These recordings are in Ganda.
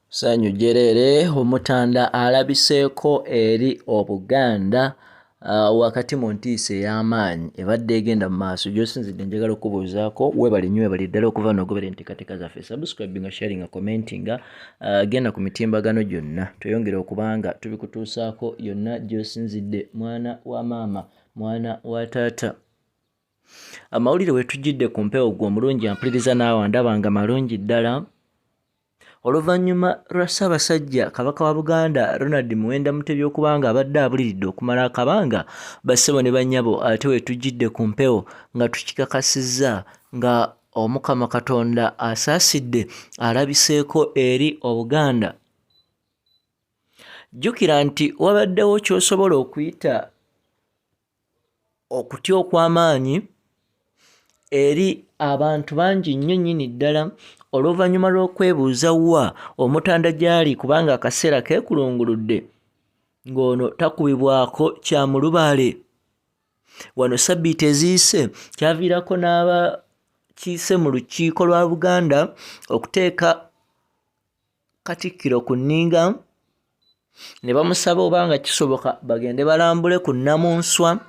Ssanyu Jerere Omutanda alabiseeko eri Obuganda wakati mu ntiisa ey'amaanyi ebadde egenda mu maaso gy'osinzidde njagala okubuuzaako weebale nnyo weebale ddala okuva n'ogobera enteekateeka zaffe subscribinga sharinga commentinga genda ku mitimbagano gyonna tweyongere okuba nga tubikutuusaako yonna gy'osinzidde mwana wa maama mwana wa taata. Amawulire we tujjidde ku mpewo gwe omulungi ampuliriza naawe ndaba nga malungi ddala. Oluvannyuma lwa Ssaabasajja Kabaka wa Buganda Ronald Muwenda Mutebi okuba nga abadde abuliridde okumala akabanga bassebo ne bannyabo ate we tujjidde ku mpewo nga tukikakasizza nga Omukama Katonda asaasidde alabiseeko eri Obuganda. Jjukira nti wabaddewo ky'osobola okuyita okutya okw'amaanyi eri abantu bangi nnyo nnyini ddala oluvannyuma lw'okwebuuza wa Omutanda gy'ali kubanga akaseera keekulunguludde ng'ono takubibwako kya mu lubaale. Wano ssabbiiti eziyise kyaviirako n'abakiise mu lukiiko lwa Buganda okuteeka Katikkiro ku nninga ne bamusaba oba nga kisoboka bagende balambule ku Nnamunswa.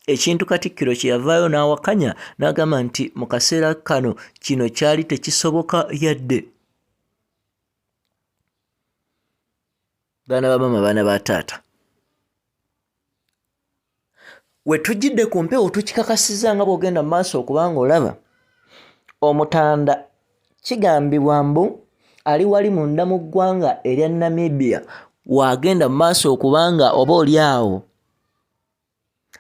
Ekintu Katikkiro kye yavaayo n'awakanya n'agamba nti mu kaseera kano kino kyali tekisoboka yadde. Baana ba maama baana ba taata, we tujjidde ku mpewo tukikakasizza nga bw'ogenda mu maaso okubanga olaba Omutanda kigambibwa mbu ali wali munda mu ggwanga erya Namibia wagenda mu maaso okubanga oba oli awo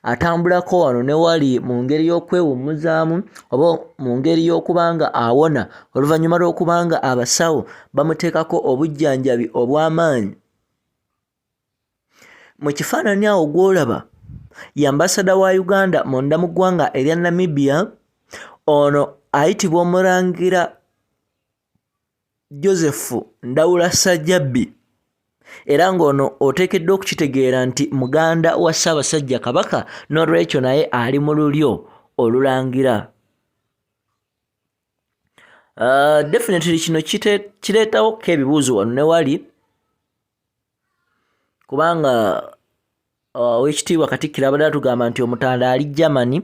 atambulako wano ne wali mu ngeri y'okwewummuzaamu oba mu ngeri y'okubanga awona oluvannyuma lw'okubanga abasawo bamuteekako obujjanjabi obw'amaanyi. Mu kifaananyi awo gw'olaba ye ambasada wa Uganda munda mu ggwanga erya Namibia, ono ayitibwa Omulangira Joseph Ndawula Ssajjabbi era ng'ono oteekeddwa okukitegeera nti muganda wa Ssaabasajja Kabaka n'olwekyo naye ali mu lulyo olulangira. Definitely kino kireetawokko ebibuuzo wano ne wali kubanga Oweekitiibwa Katikkiro abadde atugamba nti Omutanda ali Germany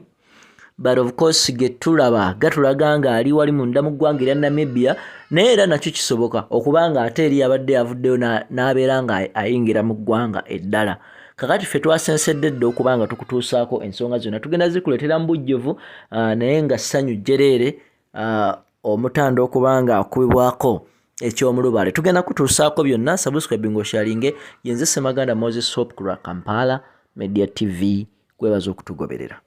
but of course ge tulaba gatulaga nga ali wali munda mu ggwanga erya Namibia naye era nakyo kisoboka okubanga ate eri abadde avuddeyo n'abeera nga ayingira mu ggwanga eddala. Kakati ffe twasensedde dda okuba nga tukutuusaako ensonga zonna tugenda zikuleetera mu bujjuvu naye nga Ssanyu Jerere Omutanda okuba nga akubibwako eky'omulubaale tugenda kutuusaako byonna. Subscribing osharinge yenze Ssemaganda Moses Hope ku lwa Kampala Media TV. Kwebaza okutugoberera.